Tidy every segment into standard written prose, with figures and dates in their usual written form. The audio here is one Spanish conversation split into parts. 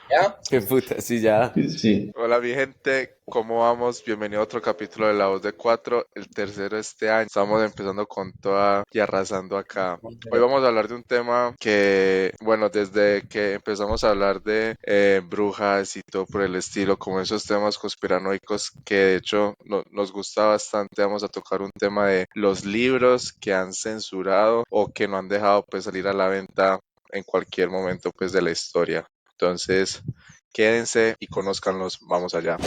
¿Ya? Qué puta, sí, ya. Sí. Hola mi gente, ¿cómo vamos? Bienvenido a otro capítulo de La Voz de Cuatro, el tercero de este año. Estamos empezando con toda y arrasando acá. Hoy vamos a hablar de un tema que, bueno, desde que empezamos a hablar de brujas y todo por el estilo, como esos temas conspiranoicos que de hecho nos gusta bastante, vamos a tocar un tema de los libros que han censurado o que no han dejado pues salir a la venta en cualquier momento pues de la historia. Entonces, quédense y conózcanlos. Vamos allá.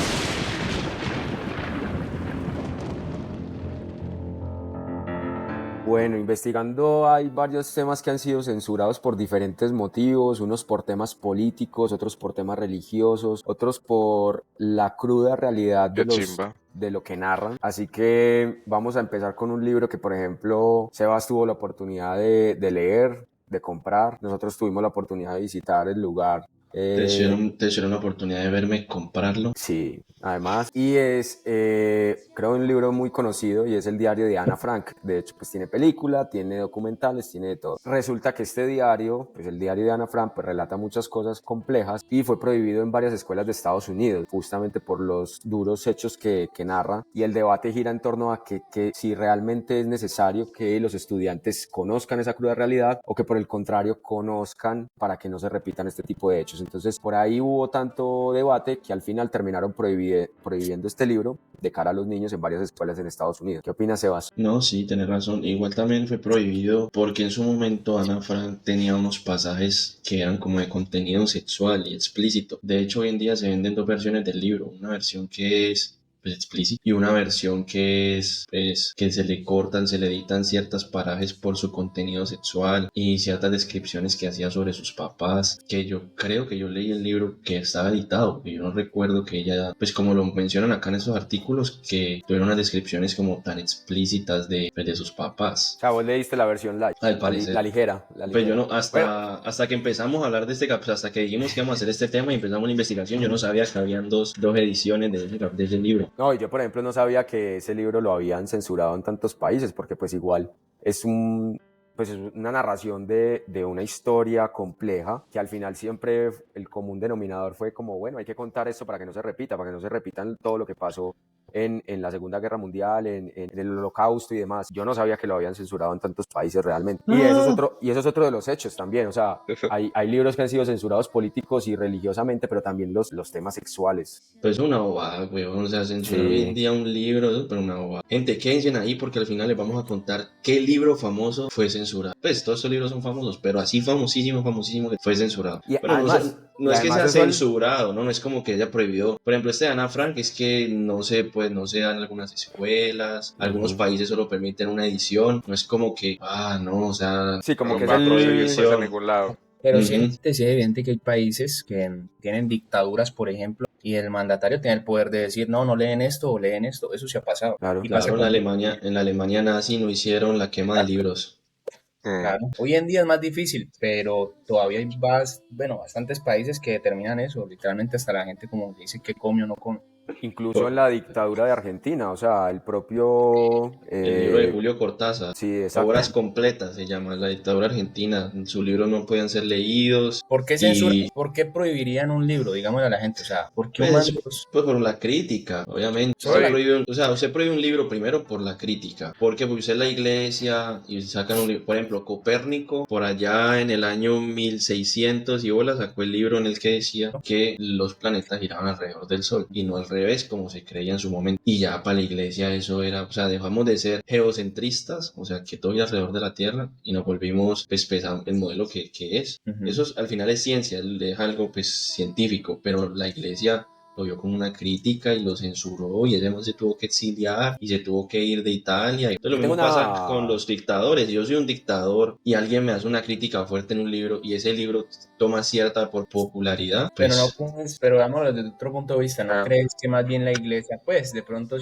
Bueno, investigando hay varios temas que han sido censurados por diferentes motivos, unos por temas políticos, otros por temas religiosos, otros por la cruda realidad Qué chimba. de lo que narran. Así que vamos a empezar con un libro que, por ejemplo, Sebas tuvo la oportunidad de leer, de comprar. Nosotros tuvimos la oportunidad de visitar el lugar. Te hicieron la oportunidad de verme comprarlo. Sí, además. Y es, creo, un libro muy conocido y es el diario de Ana Frank. De hecho, pues tiene película, tiene documentales, tiene de todo. Resulta que este diario, pues el diario de Ana Frank, pues relata muchas cosas complejas y fue prohibido en varias escuelas de Estados Unidos, justamente por los duros hechos que narra. Y el debate gira en torno a que si realmente es necesario que los estudiantes conozcan esa cruda realidad o que por el contrario conozcan para que no se repitan este tipo de hechos. Entonces por ahí hubo tanto debate que al final terminaron prohibiendo este libro de cara a los niños en varias escuelas en Estados Unidos. ¿Qué opinas, Sebas? No, sí, tenés razón. Igual también fue prohibido porque en su momento Ana Frank tenía unos pasajes que eran como de contenido sexual y explícito. De hecho, hoy en día se venden dos versiones del libro. Una versión que es pues, explícita y una versión que es pues, que se le cortan, se le editan ciertas parajes por su contenido sexual y ciertas descripciones que hacía sobre sus papás, que yo creo que yo leí el libro que estaba editado, y yo no recuerdo que ella, pues como lo mencionan acá en esos artículos, que tuvieron unas descripciones como tan explícitas pues, de sus papás. O sea, vos leíste la versión light, Al parecer. la ligera. Pues yo no, Bueno, hasta que empezamos a hablar de este capítulo, hasta que dijimos que íbamos a hacer este tema y empezamos la investigación, yo no sabía que habían dos ediciones de ese libro. no, yo por ejemplo no sabía que ese libro lo habían censurado en tantos países, porque pues igual es pues es una narración de una historia compleja, que al final siempre el común denominador fue como, bueno, hay que contar esto para que no se repita, para que no se repitan todo lo que pasó en la Segunda Guerra Mundial, en el Holocausto y demás. Yo no sabía que lo habían censurado en tantos países realmente. Y eso es otro de los hechos también, o sea, hay libros que han sido censurados políticos y religiosamente, pero también los temas sexuales. Pues una bobada, weón, o sea, censurar hoy en Sí. día un libro, eso, pero una bobada. Gente, quédense ahí porque al final les vamos a contar qué libro famoso fue censurado. Pues todos estos libros son famosos, pero así famosísimo, famosísimo que fue censurado. Y Pero además, no es que sea eso censurado, ¿no? No es como que haya prohibido. Por ejemplo, este de Ana Frank es que no se, pues, no se dan algunas escuelas, algunos países solo permiten una edición. No es como que, no, o sea, sí, como que es Va a prohibir pues en prohibición. ningún lado. Pero Ujú. sí es evidente que hay países que tienen dictaduras, por ejemplo, y el mandatario tiene el poder de decir, no, no leen esto o leen esto. Eso sí ha pasado. Claro. Y pasa Claro, con... En la Alemania nazi no hicieron la quema de libros. Mm. Claro. Hoy en día es más difícil, pero todavía hay bastantes países que determinan eso. Literalmente hasta la gente como dice que come o no come. Incluso en la dictadura de Argentina, o sea, el propio... El libro de Julio Cortázar, sí, Obras exacto. completas, se llama La dictadura argentina. En su libro no podían ser leídos ¿Por qué censura? y ¿Por qué prohibirían un libro? Digámosle a la gente. O sea, ¿por qué pues, humanos? pues por la crítica, obviamente. Solo Oye, Usted prohíbe un libro primero por la crítica, porque usted es la iglesia y sacan un libro, por ejemplo, Copérnico, por allá en el año 1600 y bola sacó el libro en el que decía que los planetas giraban alrededor del Sol y no al revés como se creía en su momento. Y ya para la iglesia eso era, o sea, dejamos de ser geocentristas, o sea, que todo gira alrededor de la Tierra y nos volvimos pues, el modelo que es. Eso al final es ciencia, es algo pues científico, pero la iglesia lo vio como una crítica y lo censuró y ese man se tuvo que exiliar y se tuvo que ir de Italia. Entonces lo Yo tengo mismo pasa con una... los dictadores. Si yo soy un dictador y alguien me hace una crítica fuerte en un libro y ese libro toma cierta por popularidad, Pero no, pues pero veámoslo desde otro punto de vista, ¿no ah, crees que más bien la iglesia, pues de pronto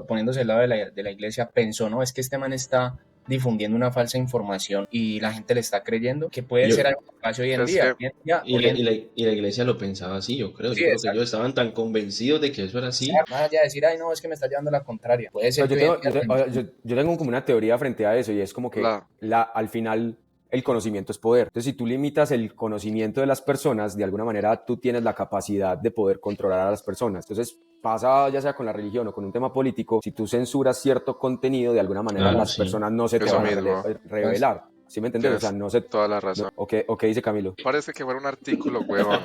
poniéndose al lado de la iglesia, pensó, no, es que este man está difundiendo una falsa información y la gente le está creyendo que puede yo, ser algo que pase hoy en es día? que, y la iglesia lo pensaba así, yo creo. Sí, Yo creo que exacto. ellos estaban tan convencidos de que eso era así. Más allá de decir, ay, no, es que me está llevando la contraria. Puede Pero ser que hoy en día o sea, yo tengo como una teoría frente a eso y es como que la, al final el conocimiento es poder. Entonces, si tú limitas el conocimiento de las personas, de alguna manera tú tienes la capacidad de poder controlar a las personas. Entonces, pasa ya sea con la religión o con un tema político, si tú censuras cierto contenido, de alguna manera Claro, las sí. personas no se te Eso van a mismo. revelar. ¿Sí me entendés? O sea, Tienes no se... toda la razón. ¿O qué dice Camilo? Parece que fuera un artículo, huevón.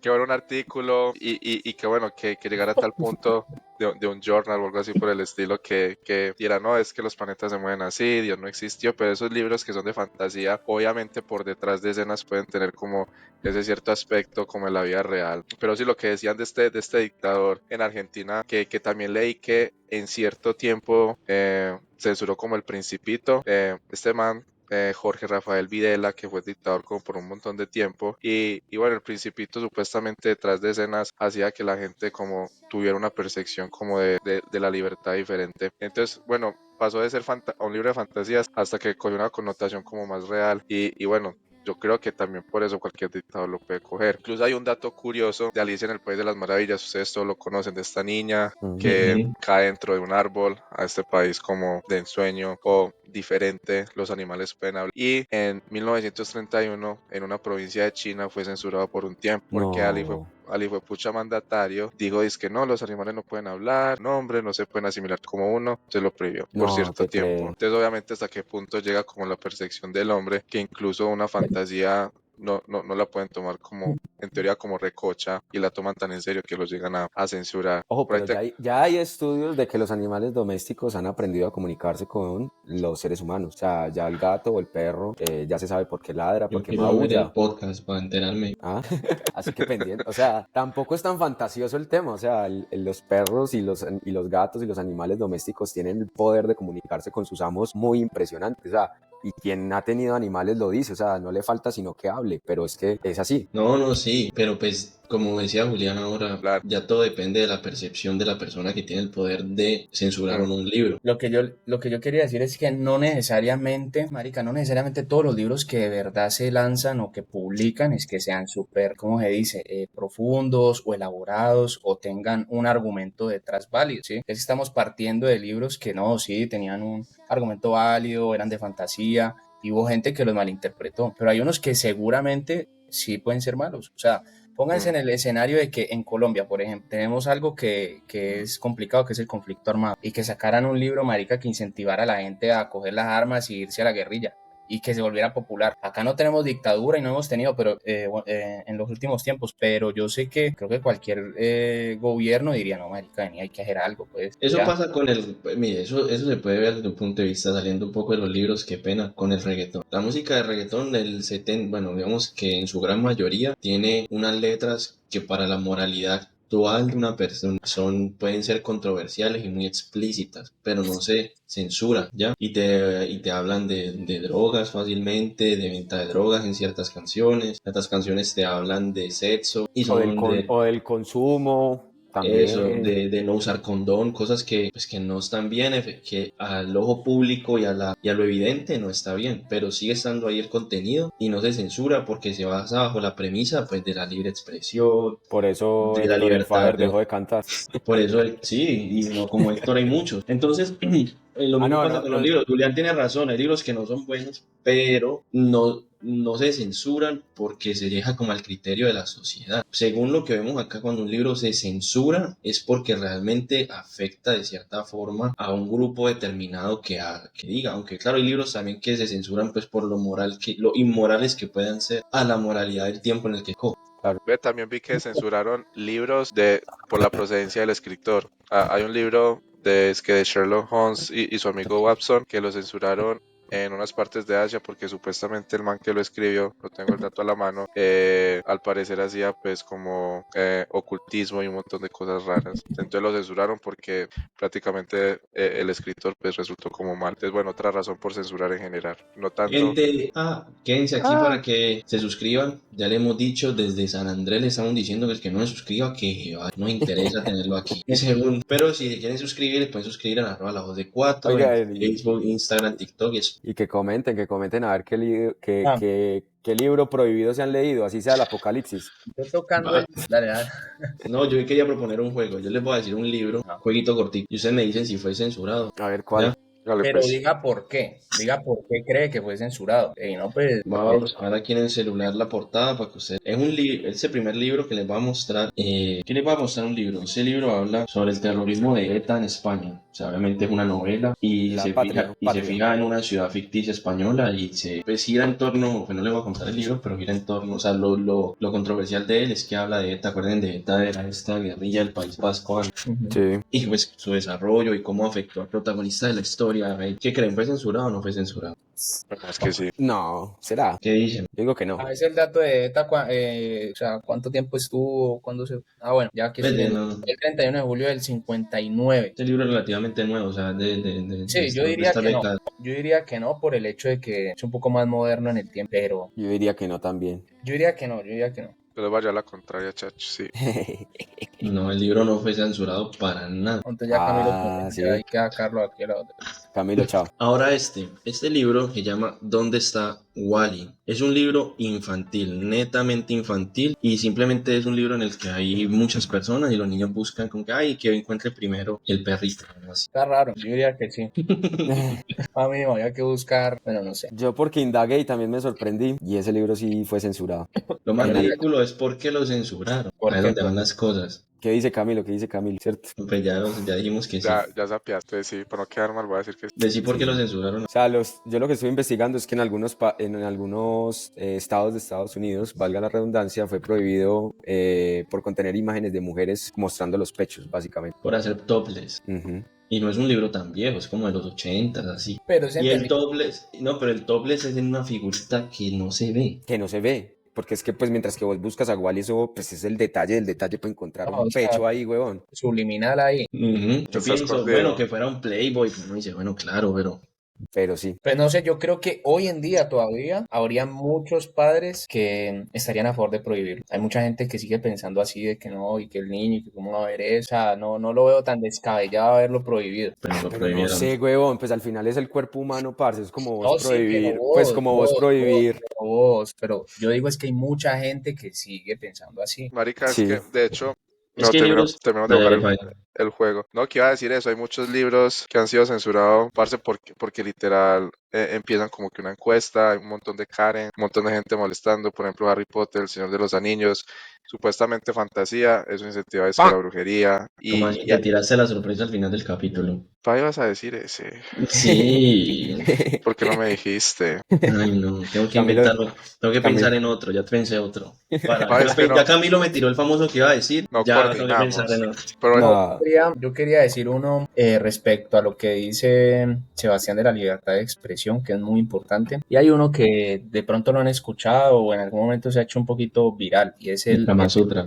Que fuera un artículo y que bueno, que llegara a tal punto de un journal o algo así por el estilo que diera, no, es que los planetas se mueven así, Dios no existió, pero esos libros que son de fantasía, obviamente por detrás de escenas pueden tener como ese cierto aspecto como en la vida real. Pero sí lo que decían de este dictador en Argentina, que también leí que en cierto tiempo censuró como El Principito, este man Jorge Rafael Videla, que fue dictador como por un montón de tiempo. Y bueno, el Principito supuestamente detrás de escenas hacía que la gente como tuviera una percepción como de la libertad diferente. Entonces, bueno, pasó de ser un libro de fantasías hasta que cogió una connotación como más real. Y bueno, yo creo que también por eso cualquier dictador lo puede coger. Incluso hay un dato curioso de Alicia en el País de las Maravillas. Ustedes todos lo conocen, de esta niña que Ujú. cae dentro de un árbol a este país como de ensueño o diferente, los animales pueden hablar. Y en 1931, en una provincia de China, fue censurado por un tiempo porque No, Ali fue pucha mandatario, dijo, es que no, los animales no pueden hablar, no, hombre, no se pueden asimilar como uno, entonces lo prohibió por no cierto te tiempo. creo. Entonces, obviamente, hasta qué punto llega como la percepción del hombre, que incluso una fantasía no la pueden tomar como, en teoría, como recocha y la toman tan en serio que los llegan a censurar. Ojo, Por ahí pero ya hay estudios de que los animales domésticos han aprendido a comunicarse con los seres humanos. O sea, ya el gato o el perro ya se sabe por qué ladra, por Yo qué quiero ver el maulla. podcast para enterarme. ¿Ah? Así que pendiente. O sea, tampoco es tan fantasioso el tema. O sea, los perros y los gatos y los animales domésticos tienen el poder de comunicarse con sus amos muy impresionante. O sea, y quien ha tenido animales lo dice. O sea, no le falta sino que hable, pero es que es así. No, no, sí, pero pues como decía Julián ahora, hablar. ya todo depende de la percepción de la persona que tiene el poder de censurar o no un libro. Lo que yo quería decir es que no necesariamente, marica, no necesariamente todos los libros que de verdad se lanzan o que publican es que sean súper, ¿cómo se dice? Profundos o elaborados o tengan un argumento detrás válido, ¿sí? Es que estamos partiendo de libros que no, sí, tenían un argumento válido, eran de fantasía y hubo gente que los malinterpretó, pero hay unos que seguramente sí pueden ser malos, o sea, pónganse en el escenario de que en Colombia, por ejemplo, tenemos algo que es complicado, que es el conflicto armado, y que sacaran un libro, marica, que incentivara a la gente a coger las armas y irse a la guerrilla, y que se volviera popular. Acá no tenemos dictadura y no hemos tenido, pero en los últimos tiempos, pero yo sé que creo que cualquier gobierno diría, no, marica, vení, hay que hacer algo, pues, Eso ya. pasa con mire, eso se puede ver desde un punto de vista, saliendo un poco de los libros, qué pena, con el reggaetón. La música de reggaetón del 70, bueno, digamos que en su gran mayoría tiene unas letras que para la moralidad actual de una persona pueden ser controversiales y muy explícitas, pero no se censuran, ¿ya? Y te hablan de drogas fácilmente, de venta de drogas en ciertas canciones te hablan de sexo y son de O del consumo eso, también. de no usar condón, cosas que, pues, que no están bien, que al ojo público y a lo evidente no está bien, pero sigue estando ahí el contenido y no se censura porque se basa bajo la premisa pues, de la libre expresión, Por eso de la Héctor el libertad. Father dejó de cantar. Por eso, sí, y no como Héctor hay muchos. Entonces, lo Ah, mismo no, pasa no, con los no. libros. Julián tiene razón, hay libros que no son buenos, pero no se censuran porque se deja como al criterio de la sociedad. Según lo que vemos acá, cuando un libro se censura es porque realmente afecta de cierta forma a un grupo determinado que diga, aunque claro, hay libros también que se censuran pues por lo inmorales que puedan ser a la moralidad del tiempo en el que cojo. Ve, también vi que censuraron libros por la procedencia del escritor. Hay un libro de Sherlock Holmes y su amigo Watson que lo censuraron en unas partes de Asia porque supuestamente el man que lo escribió, no tengo el dato a la mano, al parecer hacía pues como ocultismo y un montón de cosas raras. Entonces lo censuraron porque prácticamente el escritor pues resultó como mal. Entonces bueno, otra razón por censurar en general. No tanto. Gente, quédense aquí para que se suscriban. Ya le hemos dicho desde San Andrés, le estamos diciendo que el que no se suscriba, que no interesa tenerlo aquí. Pero si se quieren suscribir, pueden suscribir a @la voz de 4 en Oiga, Facebook, Instagram, TikTok. y que comenten a ver Ah, qué libro prohibido se han leído, así sea el Apocalipsis. yo tocando Ah, dale, dale. no, yo quería proponer un juego. Yo les voy a decir un libro, Ah, jueguito cortito, y ustedes me dicen si fue censurado. A ver ¿Ya? cuál. Dale, Pero pues. diga por qué cree que fue censurado. Y no, pues, Vamos a buscar aquí en el celular la portada para que usted... Es un ese primer libro que les va a mostrar. ¿Qué les va a mostrar un libro? Ese libro habla sobre el terrorismo de ETA en España. O sea, obviamente es una novela y La patria, se patria. fija en una ciudad ficticia española y pues gira en torno, pues no le voy a contar el libro, pero gira en torno, o sea, lo controversial de él es que habla de ETA. Acuerden de ETA, era esta guerrilla del País Vasco ujú. Sí. y pues su desarrollo y cómo afectó al protagonista de la historia. ¿Qué creen? ¿Fue censurado o no fue censurado? Es que sí. No, ¿será? ¿Qué dicen? Yo digo que no. A veces el dato de ETA, o sea, cuánto tiempo estuvo, cuándo se... Ah, bueno, ya que Pues estoy de, viendo. no, El 31 de julio del 59. este libro es relativamente nuevo, o sea, Sí, yo de diría esta que no. década. Yo diría que no por el hecho de que es un poco más moderno en el tiempo, pero Yo diría que no también. yo diría que no, yo diría que no. Pero vaya a la contraria, chacho, sí. No, el libro no fue censurado para nada. Entonces ya Camilo, Ah, ya sí. ahí queda Carlos aquí a la otra. Camilo, chao. Ahora este libro se llama ¿Dónde está Wally? Es un libro infantil, netamente infantil, y simplemente es un libro en el que hay muchas personas y los niños buscan con que, ay, que encuentre primero el perrito, algo así. Está raro, yo diría que sí. A mí había que buscar, bueno, no sé. Yo porque indagué y también me sorprendí y ese libro sí fue censurado. Lo más Yo no- ridículo es por qué lo censuraron. ¿Por Ahí es qué? donde van las cosas. ¿Qué dice Camilo? ¿Qué dice Camilo? ¿Cierto? Pues ya dijimos que sí. Ya sapiaste, sí. Para no quedar mal, voy a decir que sí. Decí por qué Sí. lo censuraron. O sea, yo lo que estoy investigando es que en algunos estados de Estados Unidos, valga la redundancia, fue prohibido por contener imágenes de mujeres mostrando los pechos, básicamente. Por hacer topless. Ujú. Y no es un libro tan viejo, es como de los 80, así. Pero es Y el entendible. topless, no, pero el topless es en una figurita que no se ve. Que no se ve. Porque es que, pues, mientras que vos buscas a Wally, eso, pues, es el detalle del detalle para encontrar No, un o sea, pecho ahí, huevón. subliminal ahí. Yo Está pienso, escondido. bueno, que fuera un Playboy, uno dice, bueno, claro, pero Pero sí. Pues no sé, yo creo que hoy en día todavía habría muchos padres que estarían a favor de prohibirlo. Hay mucha gente que sigue pensando así de que no, y que el niño, y que cómo va a ver eso. O sea, no lo veo tan descabellado haberlo prohibido. lo Pero no prohibieron. sé, huevón, pues al final es el cuerpo humano, parce, es como vos No, sí, pero prohibir, pues como vos prohibir. pero yo digo es que hay mucha gente que sigue pensando así. Marica, es Sí. que, de hecho, Es no, que hay libros... terminamos de Dale, jugar dale, el juego. No, que iba a decir eso, hay muchos libros que han sido censurados, parce, porque literal empiezan como que una encuesta, hay un montón de Karen, un montón de gente molestando, por ejemplo, Harry Potter, El Señor de los Anillos, supuestamente fantasía, eso incentiva es que la brujería, como y así, te tiraste la sorpresa al final del capítulo. ¿pa ibas a decir ese? Sí. ¿Por qué no me dijiste? Ay, no, tengo que Camilo, inventarlo. Tengo que Camilo. pensar en otro, ya pensé otro. Pa, es que no, Ya Camilo me tiró el famoso que iba a decir, no ya tengo que pensar coordinamos, en otro. pero No, Yo quería decir uno respecto a lo que dice Sebastián de la libertad de expresión, que es muy importante. Y hay uno que de pronto lo han escuchado o en algún momento se ha hecho un poquito viral, y es El Kama Sutra.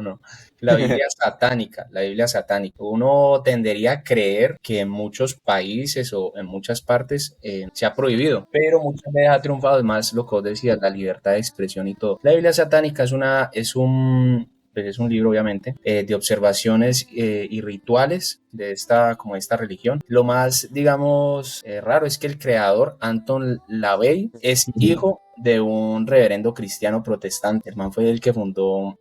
no. La Biblia satánica, la Biblia satánica. Uno tendería a creer que en muchos países o en muchas partes se ha prohibido, pero muchas veces ha triunfado, es más lo que vos decías, la libertad de expresión y todo. La Biblia satánica pues es un libro obviamente de observaciones y rituales de como esta religión. Lo más, digamos, raro es que el creador, Anton LaVey, es hijo de un reverendo cristiano protestante. El man fue el que fundó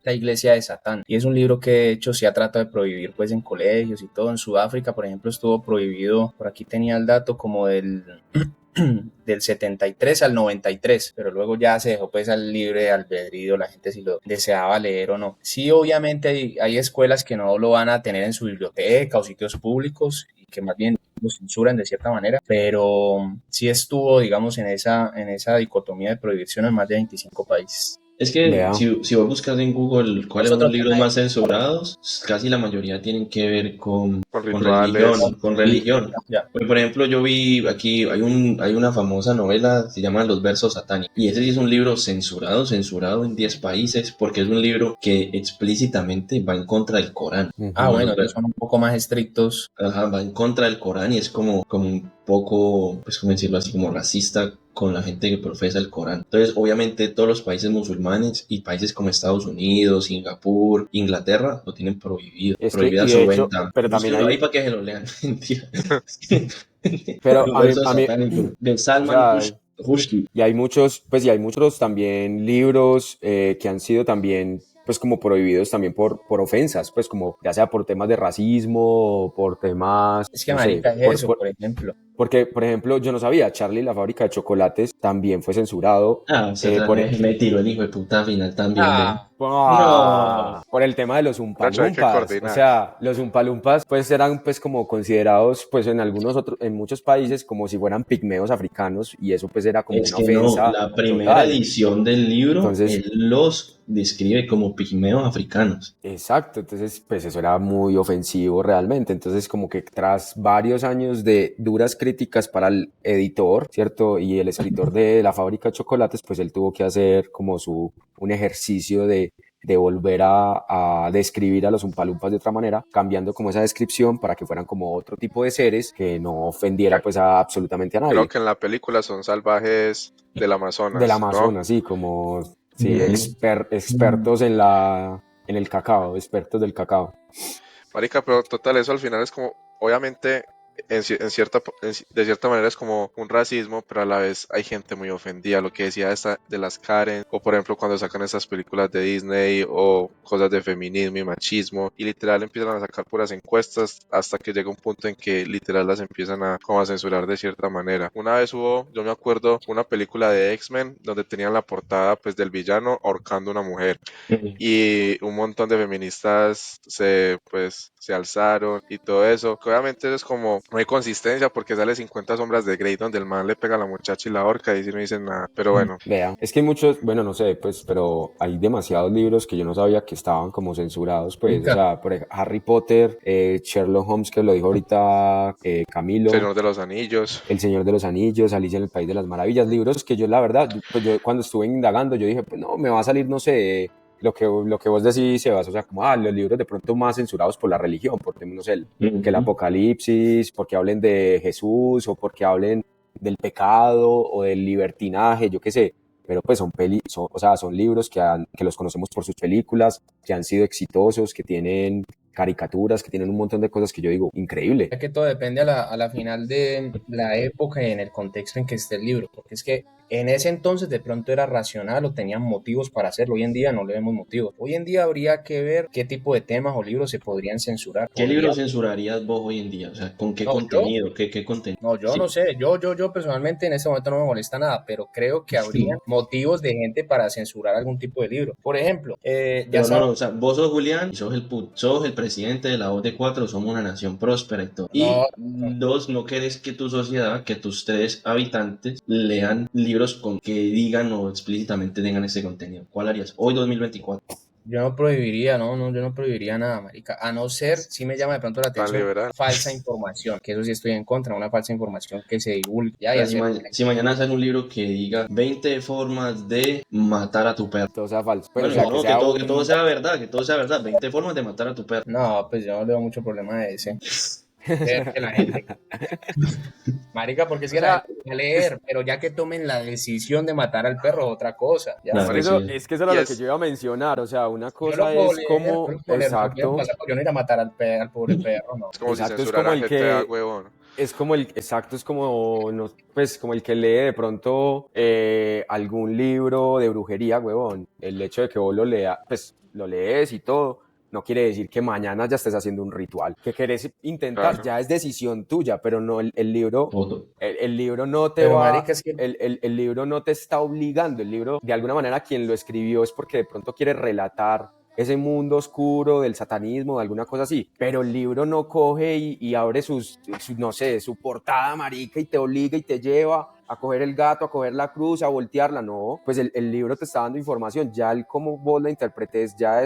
la iglesia de Satán. Y es un libro que de hecho se ha tratado de prohibir pues en colegios y todo. En Sudáfrica, por ejemplo, estuvo prohibido, por aquí tenía el dato como del 73 al 93, pero luego ya se dejó pues al libre albedrío la gente si lo deseaba leer o no. Sí, obviamente hay escuelas que no lo van a tener en su biblioteca o sitios públicos y que más bien lo censuran de cierta manera, pero sí estuvo, digamos, en esa dicotomía de prohibición en más de 25 países. Es que vea. si vos buscas en Google cuáles Es son los otro libros tema más censurados, casi la mayoría tienen que ver con rituales. con religión. Ya. Pues, por ejemplo, yo vi aquí, hay una famosa novela, se llama Los Versos Satánicos, y ese sí es un libro censurado en 10 países, porque es un libro que explícitamente va en contra del Corán. Ujú. Ah, Como bueno, los ellos son un poco más estrictos. Ajá, va en contra del Corán y es como un poco, pues como decirlo así, como racista con la gente que profesa el Corán. Entonces, obviamente, todos los países musulmanes y países como Estados Unidos, Singapur, Inglaterra, lo tienen prohibido. Es que, Prohibida y su de hecho, venta. pero también Búsquenlo ahí hay, para que se lo lean. Mentira. pero Los a mí, versos satánicos. De o Salman sea, Rushdie. y hay muchos también libros que han sido también pues como prohibidos también por ofensas, pues como ya sea por temas de racismo o por temas, Es que no sé, marica, es eso, por ejemplo. porque, por ejemplo, yo no sabía, Charlie y la fábrica de chocolates también fue censurado Ah, usted por, me tiró el hijo de puta final también, ve. Ah, No. por el tema de los Muchacho, hay que umpalumpas. O coordinar. sea, los umpalumpas pues eran pues como considerados pues en algunos otros, en muchos países como si fueran pigmeos africanos y eso pues era como Es una que no, ofensa la primera total. edición del libro, Entonces, él los describe como pigmeos africanos. exacto, entonces pues eso era muy ofensivo realmente, entonces como que tras varios años de duras críticas para el editor, ¿cierto? Y el escritor de La fábrica de chocolates, pues él tuvo que hacer como un ejercicio de volver a describir a los Umpalumpas de otra manera, cambiando como esa descripción para que fueran como otro tipo de seres que no ofendiera pues a absolutamente a Creo nadie. que en la película son salvajes del Del Amazonas, ¿no? Amazonas, sí, como sí, Ujú. expertos en el cacao, expertos del cacao. Marica, pero total, eso al final es como, obviamente, de cierta manera es como un racismo, pero a la vez hay gente muy ofendida. Lo que decía esta de las Karen, o por ejemplo cuando sacan esas películas de Disney o cosas de feminismo y machismo, y literal empiezan a sacar puras encuestas hasta que llega un punto en que literal las empiezan a como a censurar de cierta manera. Una vez hubo, yo me acuerdo, una película de X-Men donde tenían la portada pues del villano ahorcando a una mujer y un montón de feministas se alzaron y todo eso, que obviamente eso es como no hay consistencia porque sale 50 sombras de Grey donde el man le pega a la muchacha y la horca y si no dicen nada, pero bueno, Vea, es que hay muchos, bueno, no sé, pues, pero hay demasiados libros que yo no sabía que estaban como censurados, pues, o marica, sea, Harry Potter, Sherlock Holmes, que lo dijo ahorita Camilo, Señor de los Anillos, El Señor de los Anillos, Alicia en el País de las Maravillas, libros que yo, la verdad, pues yo cuando estuve indagando, yo dije, pues no, me va a salir, no sé, lo que vos decís, Sebas, o sea, como, los libros de pronto más censurados por la religión, porque, no sé, que el Ujú. Apocalipsis, porque hablen de Jesús o porque hablen del pecado o del libertinaje, yo qué sé, pero pues o sea, son libros que los conocemos por sus películas, que han sido exitosos, que tienen caricaturas, que tienen un montón de cosas que yo digo, increíble. es que todo depende a la final de la época y en el contexto en que esté el libro, porque es que en ese entonces de pronto era racional o tenían motivos para hacerlo, hoy en día no le vemos motivos. Hoy en día habría que ver qué tipo de temas o libros se podrían censurar. ¿Qué libro censurarías vos hoy en día? O sea, ¿con qué No, yo, contenido? ¿Qué contenido? no, yo no Sí. sé, yo personalmente en este momento no me molesta nada, pero creo que habría motivos de gente para censurar algún tipo de libro. Por ejemplo, ya Pero no, sabes, no, o sea, vos sos Julián y sos el presidente de la voz de cuatro, somos una nación próspera y todo. no, Y dos, no querés que tu sociedad, que tus tres habitantes lean libros con que digan o explícitamente tengan ese contenido. ¿Cuál harías? Hoy 2024. yo no prohibiría, yo no prohibiría nada, marica. A no ser, si me llama de pronto la tan atención, liberal. falsa información, que eso sí estoy en contra, una falsa información que se divulgue, ya, O y sea, hacer. si mañana salen un libro que diga 20 formas de matar a tu perro. Todo sea falso. Pues, o Bueno, sea, no, que no, sea que todo sea verdad, que todo sea verdad. 20 formas de matar a tu perro. No, pues yo no le veo mucho problema de ese. Ver que la gente, marica, porque es O que la gente sea, va a leer, pero ya que tomen la decisión de matar al perro, otra cosa, ya. Nada, pues sí. es que eso era Y lo que yo es, iba a mencionar. O sea, una Yo lo cosa puedo es leer, yo como, lo puedo leer, pero ¿qué va a exacto, pasar? Yo no ir a matar al pobre perro, no. es como si exacto, es como censuraran el GTA, que, huevón. es como el, exacto, es como, no, pues, como el que lee de pronto algún libro de brujería, huevón. El hecho de que vos lo leas, pues, lo lees y todo, no quiere decir que mañana ya estés haciendo un ritual. Que querés intentar, Claro. ya es decisión tuya, pero no el libro, Foto. el libro no te Pero va, marica, es que el libro no te está obligando. El libro, de alguna manera, quien lo escribió es porque de pronto quiere relatar ese mundo oscuro del satanismo, de alguna cosa así, pero el libro no coge y abre no sé, su portada marica y te obliga y te lleva a coger el gato, a coger la cruz, a voltearla, no, pues el libro te está dando información, ya el cómo vos la interpretes ya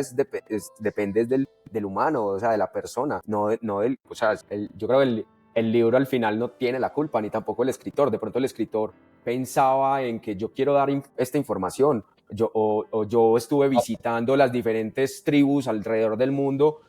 depende del humano, o sea, de la persona, no del, o sea, yo creo que el libro al final no tiene la culpa, ni tampoco el escritor, de pronto el escritor pensaba en que yo quiero dar esta información, o yo estuve visitando las diferentes tribus alrededor del mundo,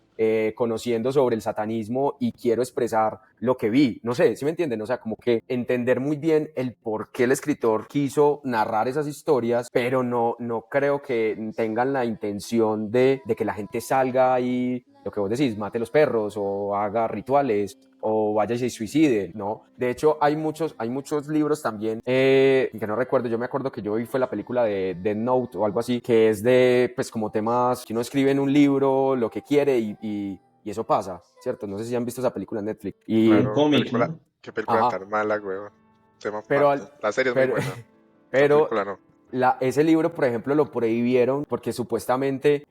conociendo sobre el satanismo y quiero expresar lo que vi. No sé, ¿sí me entienden? O sea, como que entender muy bien el por qué el escritor quiso narrar esas historias, pero no creo que tengan la intención de que la gente salga y, lo que vos decís, mate los perros o haga rituales o vaya y se suicide, ¿no? De hecho, hay muchos libros también, que no recuerdo, yo me acuerdo que yo vi fue la película de Death Note o algo así, que es de, pues, como temas que uno escribe en un libro lo que quiere y eso pasa, ¿cierto? No sé si han visto esa película en Netflix. Un Claro, cómic, ¿no? qué película Ajá, tan mala, weón. pero, La serie es muy pero, buena, la pero película no. ese libro, por ejemplo, lo prohibieron porque supuestamente,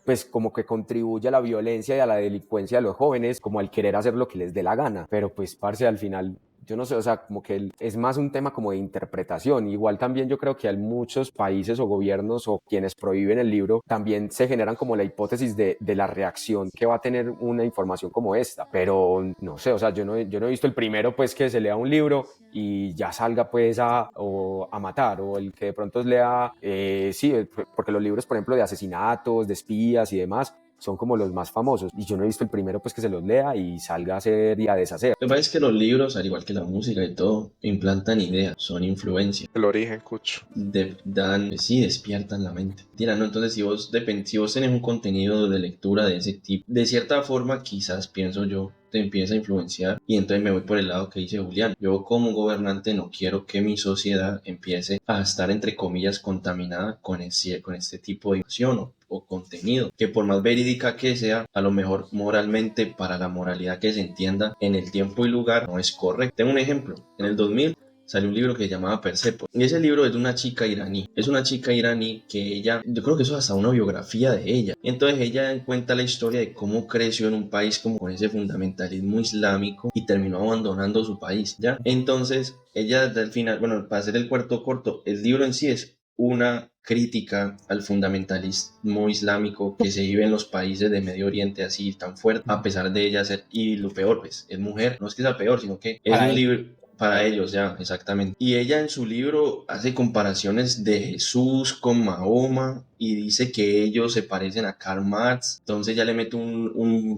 pues como que contribuye a la violencia y a la delincuencia de los jóvenes, como al querer hacer lo que les dé la gana. Pero pues, parce, al final, yo no sé, o sea, como que es más un tema como de interpretación. Igual también yo creo que hay muchos países o gobiernos o quienes prohíben el libro, también se generan como la hipótesis de la reacción que va a tener una información como esta. Pero no sé, o sea, yo no he visto el primero pues que se lea un libro y ya salga pues a matar, o el que de pronto lea, sí, porque los libros, por ejemplo, de asesinatos, de espías y demás, son como los más famosos, y yo no he visto el primero pues que se los lea y salga a hacer y a deshacer. Lo que pasa es que los libros, al igual que la música y todo, implantan ideas, son influencia. El origen, Cucho. Sí, despiertan la mente. Tira, ¿no? Entonces, si vos tenés un contenido de lectura de ese tipo, de cierta forma, quizás, pienso yo, te empieza a influenciar y entonces me voy por el lado que dice Julián. Yo como gobernante no quiero que mi sociedad empiece a estar, entre comillas, contaminada con este tipo de información o contenido, que por más verídica que sea, a lo mejor moralmente, para la moralidad que se entienda en el tiempo y lugar, no es correcto. Tengo un ejemplo. En el 2000 salió un libro que se llamaba Persepolis. Y ese libro es de una chica iraní. Es una chica iraní que ella, yo creo que eso es hasta una biografía de ella. Entonces ella cuenta la historia de cómo creció en un país como con ese fundamentalismo islámico y terminó abandonando su país, ¿ya? Entonces ella al final, bueno, para hacer el cuarto corto, el libro en sí es una crítica al fundamentalismo islámico que se vive en los países de Medio Oriente así tan fuerte, a pesar de ella ser, y lo peor, pues, es mujer, no es que sea peor, sino que es Para un él. libro para ellos, ya, exactamente. Y ella en su libro hace comparaciones de Jesús con Mahoma y dice que ellos se parecen a Karl Marx. Entonces ya le mete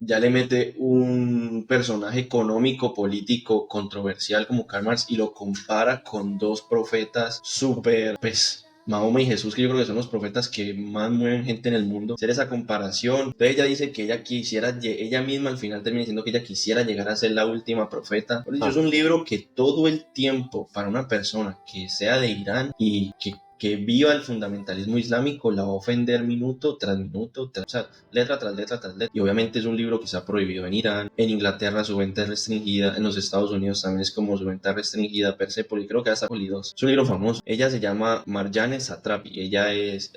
ya le mete un personaje económico, político, controversial como Karl Marx y lo compara con dos profetas súper, pues, Mahoma y Jesús, que yo creo que son los profetas que más mueven gente en el mundo. Hacer esa comparación. Entonces ella dice que ella quisiera, ella misma al final termina diciendo que ella quisiera llegar a ser la última profeta. Por dicho, es un libro que todo el tiempo para una persona que sea de Irán y que viva el fundamentalismo islámico la va a ofender minuto tras minuto, o sea, letra tras letra tras letra. Y obviamente es un libro que está prohibido en Irán, en Inglaterra su venta es restringida, en los Estados Unidos también es como su venta restringida, Persepolis, creo que hasta Poli 2. Es un libro famoso. Ella se llama Marjane Satrapi, ella es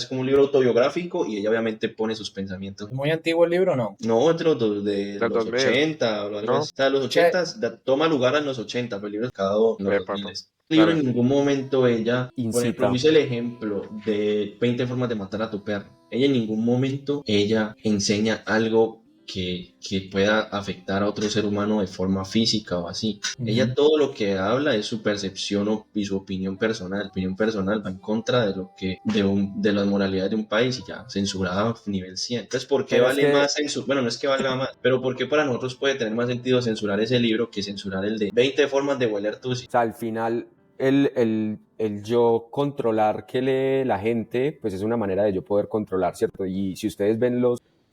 como un libro autobiográfico y ella obviamente pone sus pensamientos. ¿Muy antiguo el libro o no? No, entre de Del los 2000, 80 o algo ¿no? así. O sea, los Che, 80 toma lugar en los 80, pero el libro es cada en los Epa, 2000. pa. El libro en Dale. ningún momento ella, por ejemplo, Incita. dice el ejemplo de 20 formas de matar a tu perro. Ella en ningún momento, ella enseña algo que pueda afectar a otro ser humano de forma física o así. Ella todo lo que habla es su percepción y su opinión personal. Opinión personal va en contra de lo que de las moralidades de un país y ya censurada a nivel 100. Entonces, ¿por qué Pero es vale que, más censurar? Bueno, no es que valga más, pero ¿por qué para nosotros puede tener más sentido censurar ese libro que censurar el de 20 formas de hueler tusi? o sea, al final, el yo controlar que lee la gente, pues es una manera de yo poder controlar, ¿cierto? Y si ustedes ven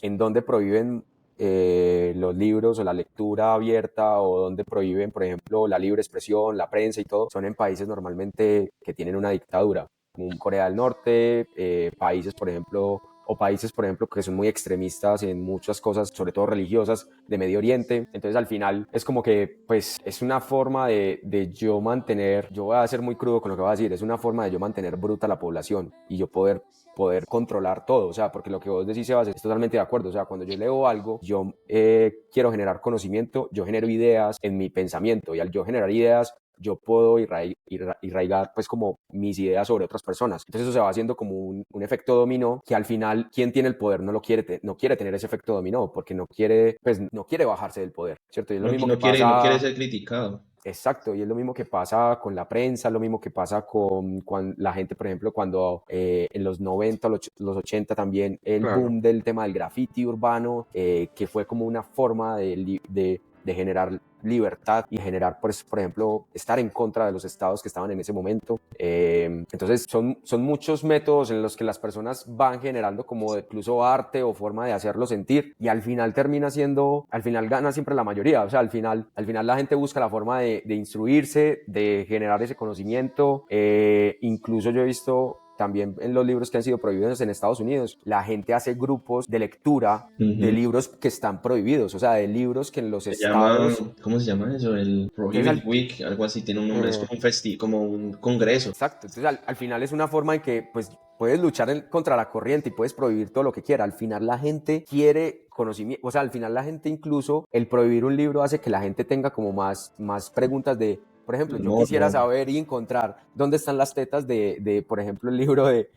en donde prohíben los libros o la lectura abierta, o donde prohíben, por ejemplo, la libre expresión, la prensa y todo, son en países normalmente que tienen una dictadura, como Corea del Norte, países, por ejemplo, que son muy extremistas en muchas cosas, sobre todo religiosas, de Medio Oriente. Entonces, al final, es como que, pues, es una forma de yo mantener, yo voy a ser muy crudo con lo que voy a decir, es una forma de yo mantener bruta la población y yo poder controlar todo, o sea, porque lo que vos decís, Sebas, es totalmente de acuerdo, o sea, cuando yo leo algo, yo quiero generar conocimiento, yo genero ideas en mi pensamiento, y al yo generar ideas, yo puedo irraigar pues como mis ideas sobre otras personas. Entonces eso se va haciendo como un efecto dominó, que al final quien tiene el poder no quiere tener ese efecto dominó, porque no quiere bajarse del poder, ¿cierto? Y es lo mismo que No quiere pasa. ser criticado. Exacto, y es lo mismo que pasa con la prensa, lo mismo que pasa con la gente, por ejemplo, cuando en los 90, los 80 también, el Claro. boom del tema del graffiti urbano, que fue como una forma de generar libertad y generar, pues, por ejemplo, estar en contra de los estados que estaban en ese momento. Entonces son muchos métodos en los que las personas van generando como incluso arte o forma de hacerlo sentir, y al final al final gana siempre la mayoría. O sea, al final la gente busca la forma de instruirse, de generar ese conocimiento. Incluso yo he visto también en los libros que han sido prohibidos en Estados Unidos, la gente hace grupos de lectura de libros que están prohibidos, o sea, de libros que en los Se llama, estados... ¿cómo se llama eso? El que es Prohibit Week, algo así, tiene un nombre, es como un como un congreso. Exacto, entonces al final es una forma en que pues puedes luchar contra la corriente y puedes prohibir todo lo que quiera. Al final la gente quiere conocimiento, o sea, al final la gente, incluso el prohibir un libro hace que la gente tenga como más preguntas de, por ejemplo, yo quisiera saber y encontrar dónde están las tetas de por ejemplo, el libro de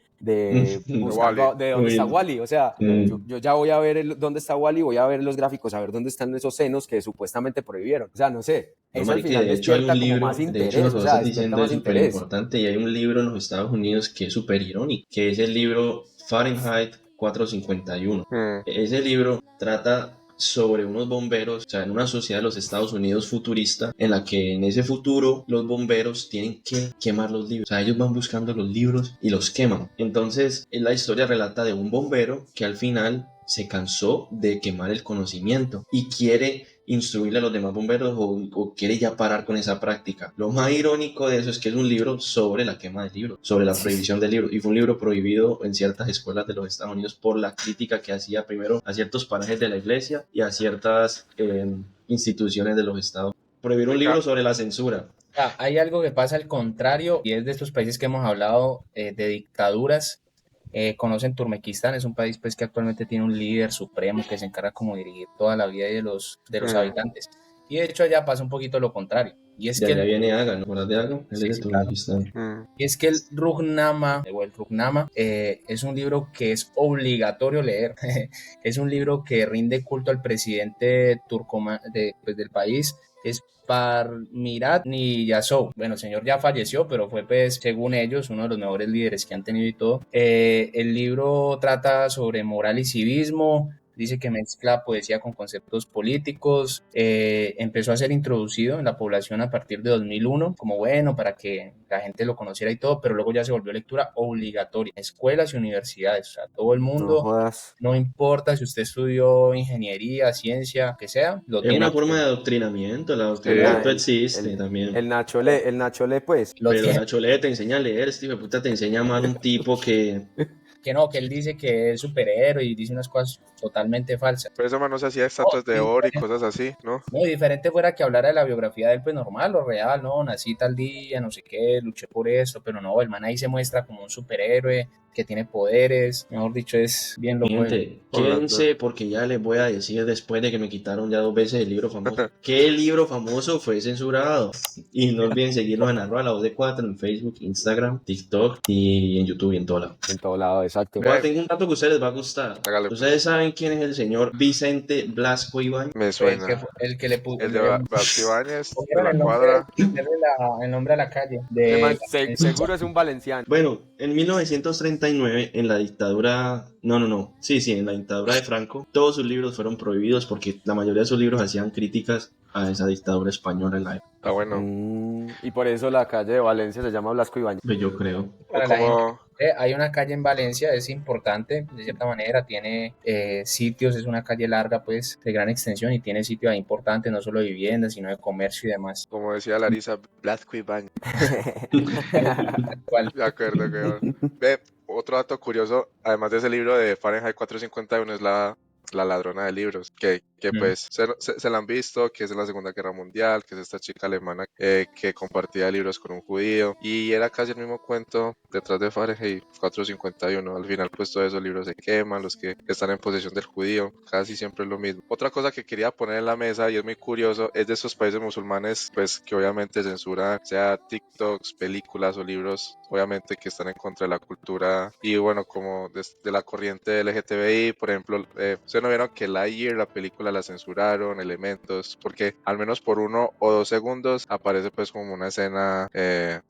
buscando de dónde está Wally. O sea, yo ya voy a ver dónde está Wally, voy a ver los gráficos, a ver dónde están esos senos que supuestamente prohibieron. O sea, no sé. No, Eso al marica, final de hecho hay despierta un como libro, más de hecho interés, lo que o vos sea, estás despierta diciendo es más súper interés. importante, y hay un libro en los Estados Unidos que es súper irónico, que es el libro Fahrenheit 451. Ese libro trata sobre unos bomberos, o sea, en una sociedad de los Estados Unidos futurista, en la que en ese futuro los bomberos tienen que quemar los libros. O sea, ellos van buscando los libros y los queman. Entonces, la historia relata de un bombero que al final se cansó de quemar el conocimiento y quiere instruirle a los demás bomberos, o quiere ya parar con esa práctica. Lo más irónico de eso es que es un libro sobre la quema de libros, sobre la prohibición de libros, y fue un libro prohibido en ciertas escuelas de los Estados Unidos por la crítica que hacía primero a ciertos parajes de la iglesia y a ciertas instituciones de los estados. Prohibir un libro sobre la censura. Hay algo que pasa al contrario, y es de estos países que hemos hablado, de dictaduras. Conocen Turkmenistán, es un país pues que actualmente tiene un líder supremo que se encarga como de dirigir toda la vida de los habitantes. Y de hecho allá pasa un poquito lo contrario. Y es De que allá viene Aga, ¿no? ¿Verdad de Aga? Él sí, es de sí, claro. Turkmenistán. Y es que el Ruhnama, o el Ruhnama, es un libro que es obligatorio leer. Es un libro que rinde culto al presidente pues, del país. Es Parmirat Niyazov. Bueno, el señor ya falleció, pero fue, pues, según ellos, uno de los mejores líderes que han tenido y todo. El libro trata sobre moral y civismo. Dice que mezcla poesía con conceptos políticos. Empezó a ser introducido en la población a partir de 2001, como bueno, para que la gente lo conociera y todo, pero luego ya se volvió lectura obligatoria en escuelas y universidades. O sea, todo el No mundo, jodas. no importa si usted estudió ingeniería, ciencia, que sea, lo Es tiene. una forma de adoctrinamiento, el Sí. adoctrinamiento existe también. El Nacho Le, pues. Lo Pero tiene. Nacho Le te enseña a leer, este hijo de puta te enseña mal un tipo que... Que no, que él dice que es superhéroe y dice unas cosas totalmente falsas. Pero ese man no se hacía estatuas de oro y cosas así, ¿no? No, diferente fuera que hablara de la biografía de él, pues normal, lo real, no, nací tal día, no sé qué, luché por esto, pero no, el man ahí se muestra como un superhéroe que tiene poderes, mejor dicho, es bien Mi loco. gente, quédense porque ya les voy a decir, después de que me quitaron ya 2 veces el libro famoso, ¿qué libro famoso fue censurado? Y no olviden seguirnos en @LaVozDe4 en Facebook, Instagram, TikTok y en YouTube y en todo lado. En todo lado, exacto. Bueno, tengo un dato que a ustedes les va a gustar. Hágale, pues. ¿Ustedes saben quién es el señor Vicente Blasco Ibáñez? Me El suena. que, el que le puso, El de Vasco Ibáñez, de pusieron la el nombre, cuadra. el nombre a la calle. Seguro es un valenciano. Bueno, en 1939, en la dictadura, en la dictadura de Franco, todos sus libros fueron prohibidos porque la mayoría de sus libros hacían críticas a esa dictadura española en la época. Ah, bueno. Y por eso la calle de Valencia se llama Blasco Ibáñez. Pues yo creo. Para O la gente, como, hay una calle en Valencia, es importante, de cierta manera, tiene sitios, es una calle larga, pues, de gran extensión y tiene sitios ahí importantes, no solo de viviendas, sino de comercio y demás. como decía Larisa, Blasco Ibáñez. ¿Cuál? De acuerdo, que ve, otro dato curioso, además de ese libro de Fahrenheit 451, es la ladrona de libros, que pues se la han visto, que es en la Segunda Guerra Mundial, que es esta chica alemana que compartía libros con un judío, y era casi el mismo cuento detrás de Fahrenheit 451. Al final pues todos esos libros se queman, los que están en posesión del judío, casi siempre es lo mismo. Otra cosa que quería poner en la mesa, y es muy curioso, es de esos países musulmanes pues que obviamente censuran, sea TikToks, películas o libros, obviamente que están en contra de la cultura, y bueno, como de la corriente LGTBI, por ejemplo, ustedes no vieron que Lightyear, la película, la censuraron, Elementos, porque al menos por 1 o 2 segundos aparece pues como una escena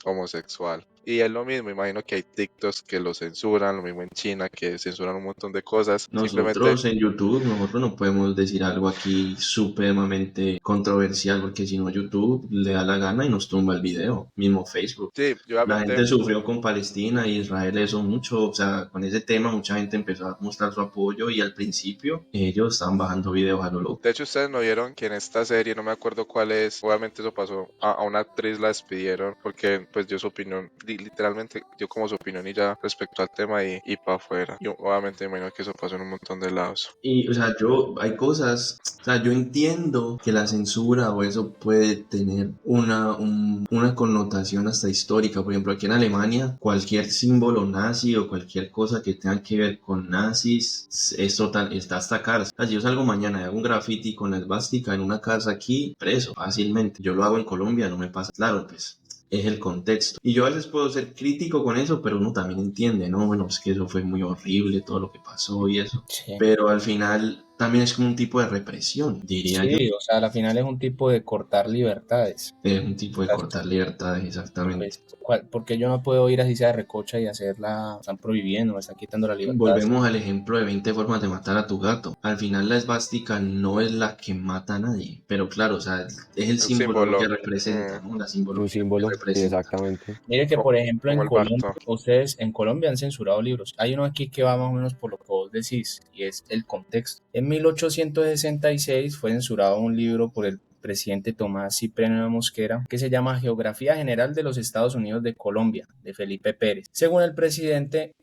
homosexual. Y es lo mismo, imagino que hay TikToks que lo censuran, lo mismo en China que censuran un montón de cosas. Simplemente, Nosotros en YouTube, nosotros no podemos decir algo aquí supremamente controversial porque si no YouTube le da la gana y nos tumba el video, mismo Facebook. sí, y La obviamente, gente sufrió con Palestina y Israel eso mucho, o sea, con ese tema mucha gente empezó a mostrar su apoyo y al principio ellos estaban bajando videos a lo loco. de hecho ustedes no vieron que en esta serie, no me acuerdo cuál es, obviamente eso pasó, a una actriz la despidieron porque pues dio su opinión, literalmente dio como su opinión y ya respecto al tema y para afuera. Y obviamente me imagino que eso pasó en un montón de lados. Y, o sea, hay cosas, o sea, yo entiendo que la censura o eso puede tener una connotación hasta histórica. Por ejemplo, aquí en Alemania, cualquier símbolo nazi o cualquier cosa que tenga que ver con nazis es total, está hasta cárcel. O sea, si yo salgo mañana y hago un graffiti con la esvástica en una casa aquí, preso, fácilmente. Yo lo hago en Colombia, no me pasa. Claro, pues es el contexto. Y yo a veces puedo ser crítico con eso, pero uno también entiende, ¿no? Bueno, es que eso fue muy horrible, todo lo que pasó y eso. Sí. Pero al final también es como un tipo de represión, diría yo. Sí, o sea, al final es un tipo de cortar libertades. Es un tipo de cortar libertades, exactamente. Pues, porque yo no puedo ir así sea de recocha y hacerla, están prohibiendo, me están quitando la libertad. Volvemos al ejemplo de 20 formas de matar a tu gato. Al final la esvástica no es la que mata a nadie, pero claro, o sea, es el El símbolo lo que símbolo, representa, ¿no? La Un simbología que símbolo, sí, representa. exactamente. Mire que, por ejemplo, como en el Colombia, Barto. ustedes en Colombia han censurado libros. Hay uno aquí que va más o menos por lo que vos decís, y es el contexto. En 1866 fue censurado un libro por el presidente Tomás Cipriano de Mosquera, que se llama Geografía General de los Estados Unidos de Colombia, de Felipe Pérez. Según el presidente,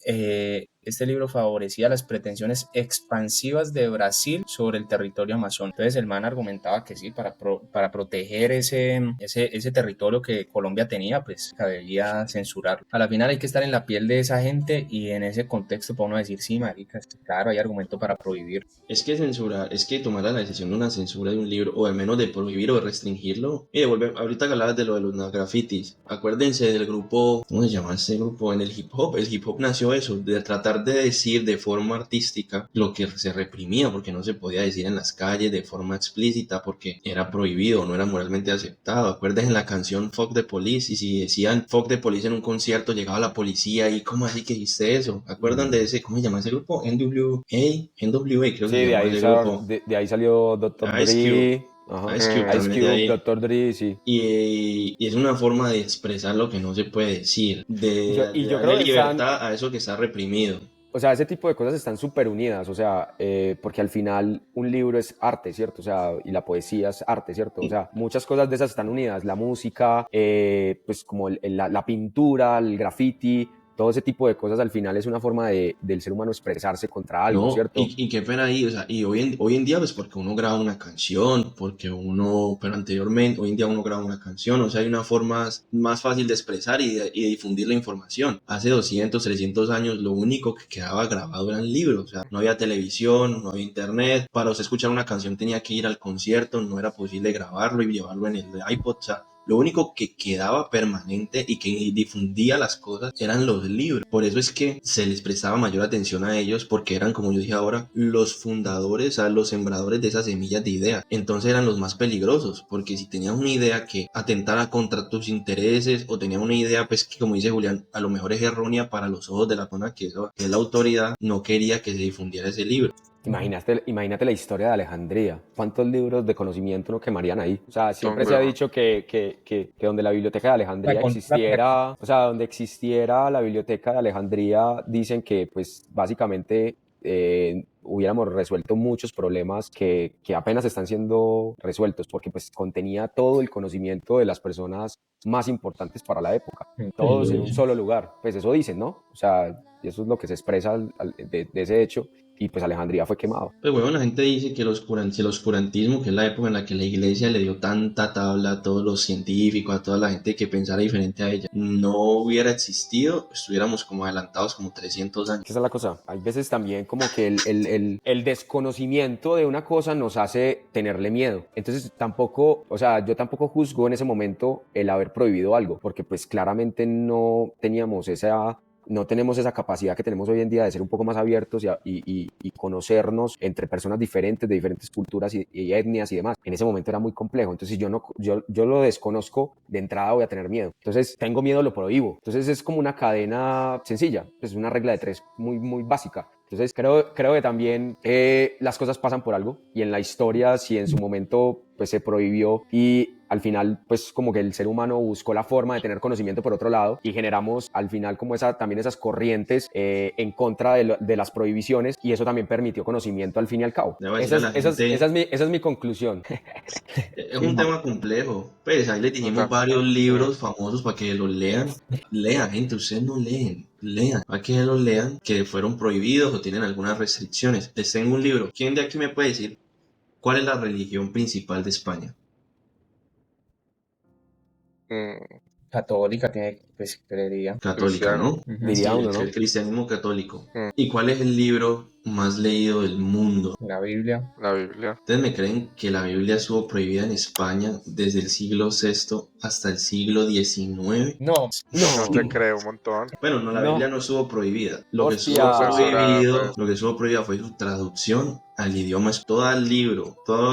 este libro favorecía las pretensiones expansivas de Brasil sobre el territorio amazónico. Entonces el man argumentaba que sí, para proteger ese territorio que Colombia tenía, pues debía censurarlo. A la final hay que estar en la piel de esa gente y en ese contexto para uno decir, sí, marica, claro, hay argumento para prohibir. Es que censurar, es que tomar la decisión de una censura de un libro, o al menos de prohibir o de restringirlo. Y devolver, ahorita que hablabas de lo de los grafitis, acuérdense del grupo, ¿cómo se llama ese grupo? En el hip hop. El hip hop nació eso, de tratar de decir de forma artística lo que se reprimía, porque no se podía decir en las calles de forma explícita, porque era prohibido, no era moralmente aceptado. Acuérdense en la canción Fuck the Police, y si decían Fuck the Police en un concierto, llegaba la policía y ¿cómo así que hiciste eso? ¿Acuerdan de ese, cómo se llama ese grupo? NWA, creo Sí, que se llama ese grupo. de ahí salió Dr. Ice Cube. Dre, ajá. Ice Cube Ice también es de Cube, ahí. Dr. Dre, sí. Y es una forma de expresar lo que no se puede decir, Y de yo creo darle que están, libertad a eso que está reprimido. o sea, ese tipo de cosas están súper unidas, o sea, porque al final un libro es arte, ¿cierto? O sea, y la poesía es arte, ¿cierto? O sea, muchas cosas de esas están unidas, la música, pues como la pintura, el graffiti, todo ese tipo de cosas al final es una forma del ser humano expresarse contra algo, No, ¿cierto? y qué pena ahí, o sea, y hoy en día, pues porque uno graba una canción, porque uno, pero anteriormente, hoy en día uno graba una canción, o sea, hay una forma más fácil de expresar y de difundir la información. Hace 200, 300 años, lo único que quedaba grabado eran libros, o sea, no había televisión, no había internet, para usted escuchar una canción tenía que ir al concierto, no era posible grabarlo y llevarlo en el iPod, o sea, lo único que quedaba permanente y que difundía las cosas eran los libros. Por eso es que se les prestaba mayor atención a ellos porque eran, como yo dije ahora, los fundadores, o sea, los sembradores de esas semillas de ideas. Entonces eran los más peligrosos porque si tenías una idea que atentara contra tus intereses o tenías una idea, pues que como dice Julián, a lo mejor es errónea para los ojos de la persona que es la autoridad, no quería que se difundiera ese libro. Imagínate la historia de Alejandría. ¿Cuántos libros de conocimiento no quemarían ahí? O sea, Don siempre se ha huevón. dicho que donde la biblioteca de Alejandría existiera, o sea, donde existiera la biblioteca de Alejandría, dicen que pues básicamente hubiéramos resuelto muchos problemas que apenas están siendo resueltos, porque pues contenía todo el conocimiento de las personas más importantes para la época, todos en un solo lugar. Pues eso dicen, ¿no? O sea, y eso es lo que se expresa de ese hecho. Y pues Alejandría fue quemado. Pues bueno, la gente dice que el oscurantismo, que es la época en la que la iglesia le dio tanta tabla a todos los científicos, a toda la gente que pensara diferente a ella, no hubiera existido, estuviéramos como adelantados como 300 años. Esa es la cosa. Hay veces también como que el desconocimiento de una cosa nos hace tenerle miedo. Entonces tampoco, o sea, yo tampoco juzgo en ese momento el haber prohibido algo, porque pues claramente no teníamos no tenemos esa capacidad que tenemos hoy en día de ser un poco más abiertos y conocernos entre personas diferentes, de diferentes culturas y etnias y demás. En ese momento era muy complejo. Entonces, si yo lo desconozco, de entrada voy a tener miedo. Entonces, tengo miedo, lo prohíbo. Entonces, es como una cadena sencilla, es una regla de 3 muy, muy básica. Entonces creo que también las cosas pasan por algo, y en la historia, si en su momento pues se prohibió y al final pues como que el ser humano buscó la forma de tener conocimiento por otro lado, y generamos al final como también esas corrientes en contra de las prohibiciones, y eso también permitió conocimiento al fin y al cabo. Le voy a decir a la gente, Esa es mi conclusión. es un tema complejo. Pues ahí les dijimos Total. varios libros famosos para que los lean. Lean, gente, ustedes no leen. Lean, para que los lean, que fueron prohibidos o tienen algunas restricciones. Les tengo un libro. ¿Quién de aquí me puede decir cuál es la religión principal de España? Mm, Católica tiene, pues creería. Católica, Cristiano. ¿no? Ujú. Diría Sí, uno, ¿no? el cristianismo católico. Mm, ¿Y cuál es el libro más leído del mundo? La Biblia. la Biblia. ¿Ustedes me creen que la Biblia estuvo prohibida en España desde el siglo VI hasta el siglo XIX? No, No te No, creo un montón. Bueno, no, la no. Biblia no estuvo prohibida. Lo que estuvo Hostia. Censurada, prohibido, pues. lo que estuvo prohibida fue su traducción al idioma. Todo el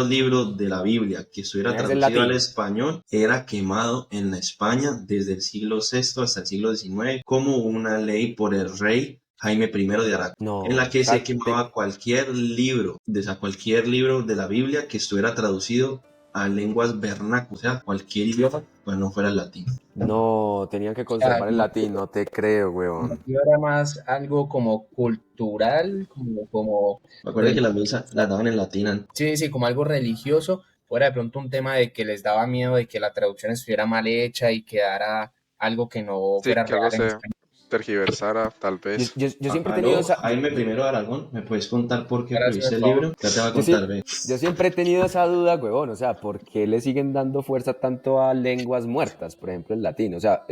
libro de la Biblia que estuviera Tenía que ser traducido al latín. español era quemado en la España desde el siglo VI hasta el siglo XIX como una ley por el rey Jaime I de Aragón, No, en la o que se sea, quemaba cualquier libro, cualquier libro de la Biblia que estuviera traducido a lenguas vernáculas, o sea, cualquier idioma, pues no fuera el latín. no, tenían que o sea, conservar el latín, no te creo, el weón. motivo era más algo como cultural, como Me acuerdo de, que la misa la daban en latín. sí, sí, como algo religioso, fuera de pronto un tema de que les daba miedo de que la traducción estuviera mal hecha y quedara algo que no Sí, fuera que algo real en se español. tergiversara, tal vez. Yo siempre he tenido Aló, esa, Jaime I de Aragón, ¿me puedes contar por qué Ahora sí, prohibiste por el favor. libro? Ya te voy a yo, contar, sie- ve. yo siempre he tenido esa duda, huevón, o sea, ¿por qué le siguen dando fuerza tanto a lenguas muertas? Por ejemplo, el latín, o sea,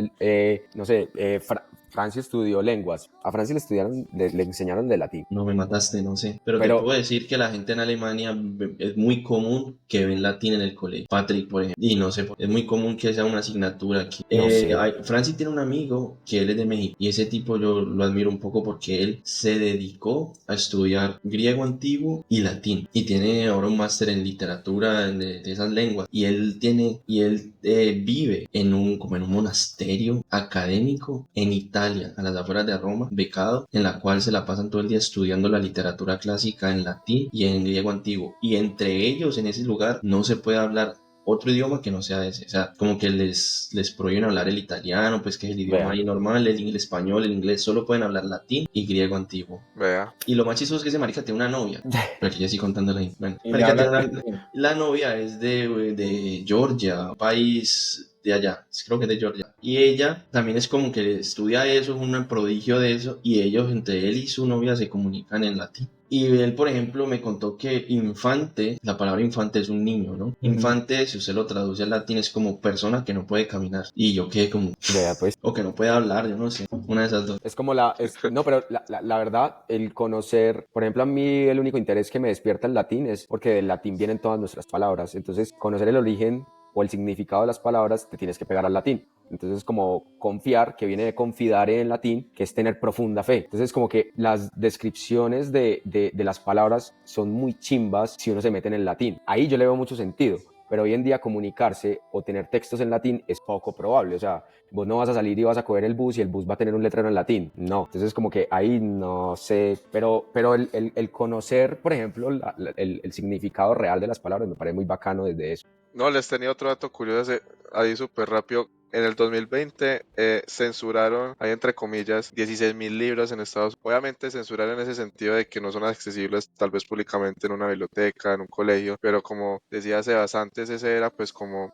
no sé, Francia estudió lenguas, a Francia le enseñaron de latín, No me mataste, no sé. Pero te pero puedo decir que la gente en Alemania es muy común que ven latín en el colegio. Patrick, por ejemplo. Y no sé, es muy común que sea una asignatura aquí. no sé, Francis tiene un amigo que él es de México. Y ese tipo yo lo admiro un poco porque él se dedicó a estudiar griego antiguo y latín. Y tiene ahora un máster en literatura de esas lenguas. Y él vive como en un monasterio académico en Italia, a las afueras de Roma, becado, en la cual se la pasan todo el día estudiando la literatura clásica en latín y en griego antiguo. Y entre ellos, en ese lugar, no se puede hablar otro idioma que no sea ese. O sea, como que les prohíben hablar el italiano, pues que es el idioma vea, ahí normal, el español, el inglés, solo pueden hablar latín y griego antiguo. Vea. Y lo más chistoso es que ese marica tiene una novia. Pero aquí ya estoy contándole ahí. Bueno, Y le marica hablan tiene en la novia es de Georgia, un país de allá, creo que es de Georgia. Y ella también es como que estudia eso, es un prodigio de eso, y ellos, entre él y su novia, se comunican en latín. Y él, por ejemplo, me contó que infante, la palabra infante es un niño, ¿no? Infante, si usted lo traduce al latín, es como persona que no puede caminar. Y yo quedé como, vea, pues. o que no puede hablar, yo no sé, una de esas dos. Es como no, pero la verdad, el conocer, por ejemplo, a mí el único interés que me despierta el latín es porque del latín vienen todas nuestras palabras. Entonces, conocer el origen o el significado de las palabras, te tienes que pegar al latín. Entonces, es como confiar, que viene de confidare en latín, que es tener profunda fe. Entonces, como que las descripciones de las palabras son muy chimbas si uno se mete en el latín. Ahí yo le veo mucho sentido. Pero hoy en día comunicarse o tener textos en latín es poco probable. O sea, vos no vas a salir y vas a coger el bus y el bus va a tener un letrero en latín. No. Entonces, como que ahí no sé. Pero el conocer, por ejemplo, el significado real de las palabras me parece muy bacano desde eso. No, les tenía otro dato curioso ahí súper rápido. En el 2020 censuraron, ahí entre comillas, 16.000 libros en Estados Unidos. Obviamente censuraron en ese sentido de que no son accesibles tal vez públicamente en una biblioteca, en un colegio, pero como decía Sebas antes, ese era pues como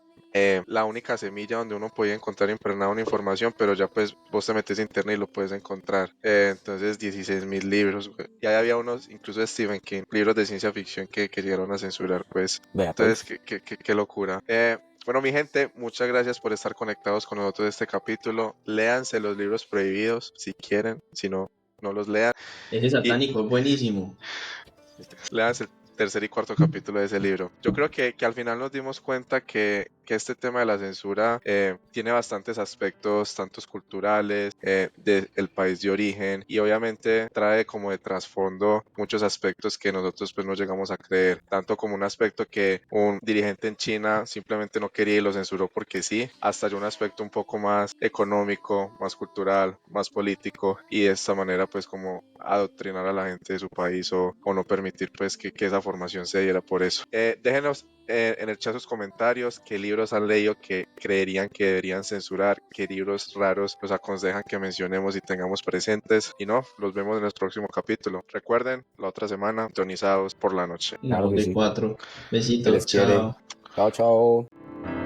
la única semilla donde uno podía encontrar impregnada una información, pero ya pues vos te metes a internet y lo puedes encontrar. Entonces 16.000 libros, güey. Y ahí había unos, incluso de Stephen King, libros de ciencia ficción que llegaron a censurar, pues. Vea, Entonces, pues. qué locura. Bueno, mi gente, muchas gracias por estar conectados con nosotros en este capítulo. Léanse los libros prohibidos si quieren, si no, no los lean. Ese Y satánico es buenísimo. léanse tercer y cuarto capítulo de ese libro. Yo creo que al final nos dimos cuenta que este tema de la censura tiene bastantes aspectos, tantos culturales, del país de origen, y obviamente trae como de trasfondo muchos aspectos que nosotros pues no llegamos a creer, tanto como un aspecto que un dirigente en China simplemente no quería y lo censuró porque sí, hasta ya un aspecto un poco más económico, más cultural, más político, y de esta manera pues como adoctrinar a la gente de su país o no permitir pues que esa formación se diera por eso. Déjenos en el chat sus comentarios, qué libros han leído que creerían que deberían censurar, qué libros raros nos aconsejan que mencionemos y tengamos presentes, y no, los vemos en el próximo capítulo. Recuerden, la otra semana, sintonizados por la noche. La Claro voz que de sí. cuatro. Se Besitos, les quiere. chao. Chao, chao.